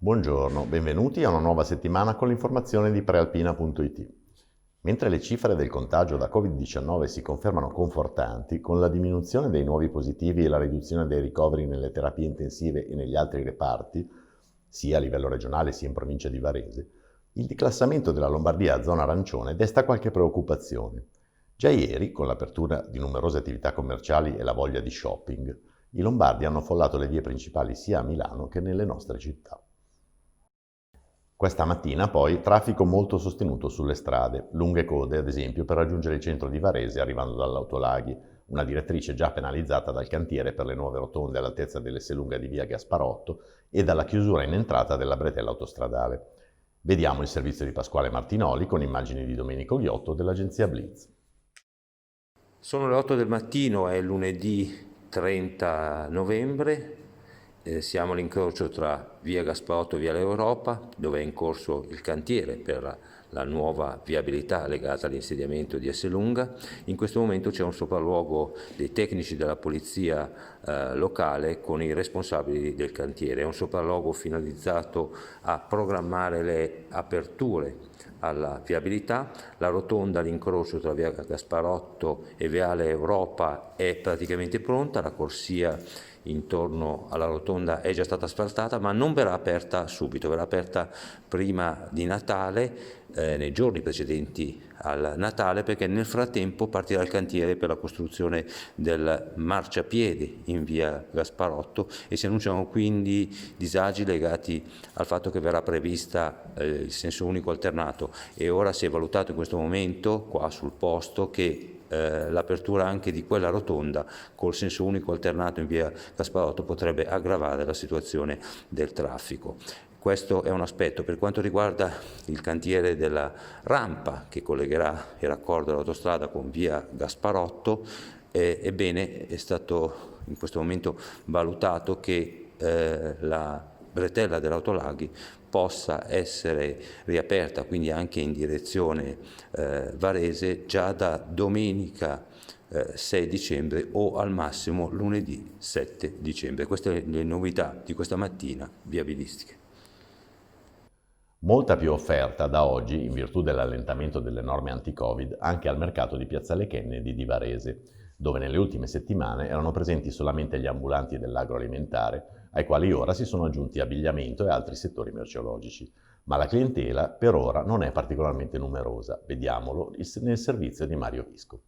Buongiorno, benvenuti a una nuova settimana con l'informazione di prealpina.it. Mentre le cifre del contagio da Covid-19 si confermano confortanti, con la diminuzione dei nuovi positivi e la riduzione dei ricoveri nelle terapie intensive e negli altri reparti, sia a livello regionale sia in provincia di Varese, il declassamento della Lombardia a zona arancione desta qualche preoccupazione. Già ieri, con l'apertura di numerose attività commerciali e la voglia di shopping, i lombardi hanno affollato le vie principali sia a Milano che nelle nostre città. Questa mattina poi traffico molto sostenuto sulle strade, lunghe code ad esempio per raggiungere il centro di Varese arrivando dall'Autolaghi, una direttrice già penalizzata dal cantiere per le nuove rotonde all'altezza dell'Esselunga di via Gasparotto e dalla chiusura in entrata della bretella autostradale. Vediamo il servizio di Pasquale Martinoli con immagini di Domenico Ghiotto dell'agenzia Blitz. Sono le 8 del mattino, è lunedì 30 novembre. Siamo all'incrocio tra via Gasparotto e via L'Europa, dove è in corso il cantiere per la nuova viabilità legata all'insediamento di Esselunga. In questo momento c'è un sopralluogo dei tecnici della polizia locale con i responsabili del cantiere. È un sopralluogo finalizzato a programmare le aperture alla viabilità. La rotonda all'incrocio tra via Gasparotto e viale Europa è praticamente pronta, la corsia intorno alla rotonda è già stata asfaltata, ma non verrà aperta subito, verrà aperta prima di Natale, nei giorni precedenti al Natale, perché nel frattempo partirà il cantiere per la costruzione del marciapiede in via Gasparotto e si annunciano quindi disagi legati al fatto che verrà prevista il senso unico alternato, e ora si è valutato in questo momento qua sul posto che l'apertura anche di quella rotonda col senso unico alternato in via Gasparotto potrebbe aggravare la situazione del traffico. Questo è un aspetto. Per quanto riguarda il cantiere della rampa che collegherà il raccordo dell'autostrada con via Gasparotto, ebbene è stato in questo momento valutato che la bretella dell'Autolaghi possa essere riaperta, quindi anche in direzione Varese, già da domenica 6 dicembre o al massimo lunedì 7 dicembre. Queste le novità di questa mattina viabilistiche. Molta più offerta da oggi, in virtù dell'allentamento delle norme anti-Covid, anche al mercato di Piazzale Kennedy di Varese, dove nelle ultime settimane erano presenti solamente gli ambulanti dell'agroalimentare, ai quali ora si sono aggiunti abbigliamento e altri settori merceologici. Ma la clientela per ora non è particolarmente numerosa. Vediamolo nel servizio di Mario Visco.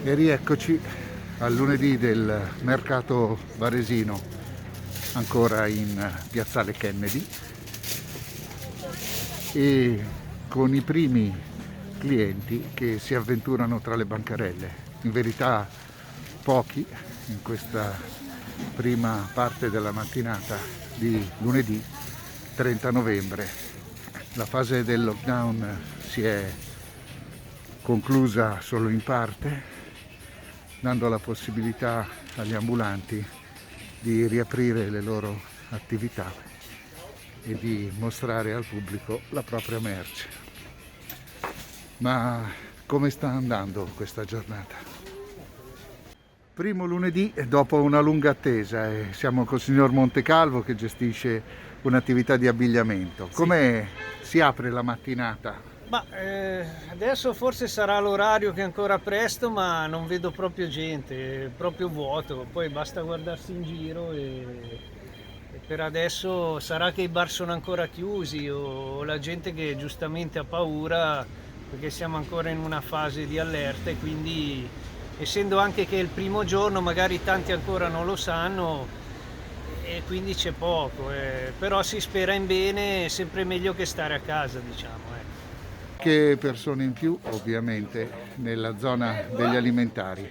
E rieccoci al lunedì del mercato varesino, ancora in Piazzale Kennedy, e con i primi clienti che si avventurano tra le bancarelle. In verità pochi in questa prima parte della mattinata di lunedì 30 novembre. La fase del lockdown si è conclusa solo in parte, dando la possibilità agli ambulanti di riaprire le loro attività e di mostrare al pubblico la propria merce. Ma come sta andando questa giornata? Primo lunedì dopo una lunga attesa e siamo col signor Montecalvo che gestisce un'attività di abbigliamento. Come si apre la mattinata? Adesso forse sarà l'orario che è ancora presto, ma non vedo proprio gente, è proprio vuoto. Poi basta guardarsi in giro e per adesso sarà che i bar sono ancora chiusi o la gente che giustamente ha paura, perché siamo ancora in una fase di allerta e quindi, essendo anche che è il primo giorno, magari tanti ancora non lo sanno e quindi c'è poco, però si spera in bene, è sempre meglio che stare a casa, diciamo. Che persone in più ovviamente nella zona degli alimentari,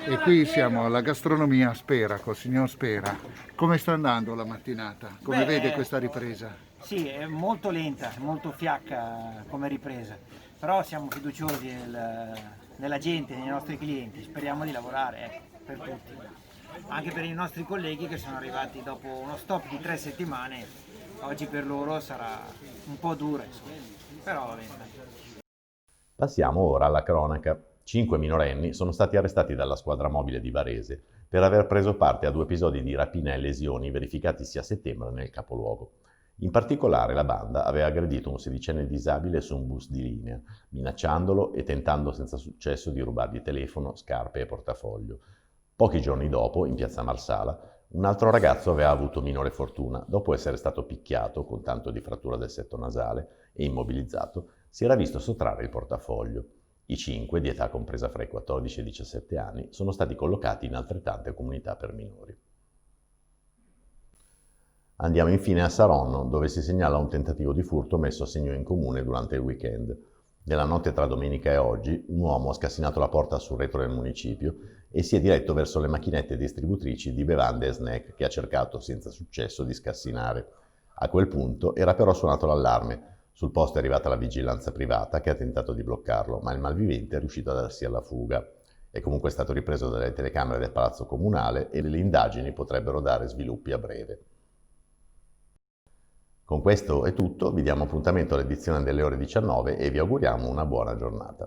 e qui siamo alla gastronomia Spera col signor Spera. Come sta andando la mattinata? Come vede questa ripresa? Sì, è molto lenta, molto fiacca come ripresa, però siamo fiduciosi nella gente, nei nostri clienti, speriamo di lavorare per tutti, anche per i nostri colleghi che sono arrivati dopo uno stop di 3 settimane, oggi per loro sarà un po' dura, insomma, però va bene. Passiamo ora alla cronaca. 5 minorenni sono stati arrestati dalla squadra mobile di Varese per aver preso parte a 2 episodi di rapina e lesioni verificatisi a settembre nel capoluogo. In particolare la banda aveva aggredito un sedicenne disabile su un bus di linea, minacciandolo e tentando senza successo di rubargli telefono, scarpe e portafoglio. Pochi giorni dopo, in piazza Marsala, un altro ragazzo aveva avuto minore fortuna. Dopo essere stato picchiato con tanto di frattura del setto nasale e immobilizzato, si era visto sottrarre il portafoglio. I 5, di età compresa fra i 14 e i 17 anni, sono stati collocati in altrettante comunità per minori. Andiamo infine a Saronno, dove si segnala un tentativo di furto messo a segno in comune durante il weekend. Nella notte tra domenica e oggi, un uomo ha scassinato la porta sul retro del municipio e si è diretto verso le macchinette distributrici di bevande e snack che ha cercato senza successo di scassinare. A quel punto era però suonato l'allarme. Sul posto è arrivata la vigilanza privata che ha tentato di bloccarlo, ma il malvivente è riuscito a darsi alla fuga. È comunque stato ripreso dalle telecamere del Palazzo Comunale e le indagini potrebbero dare sviluppi a breve. Con questo è tutto, vi diamo appuntamento all'edizione delle ore 19 e vi auguriamo una buona giornata.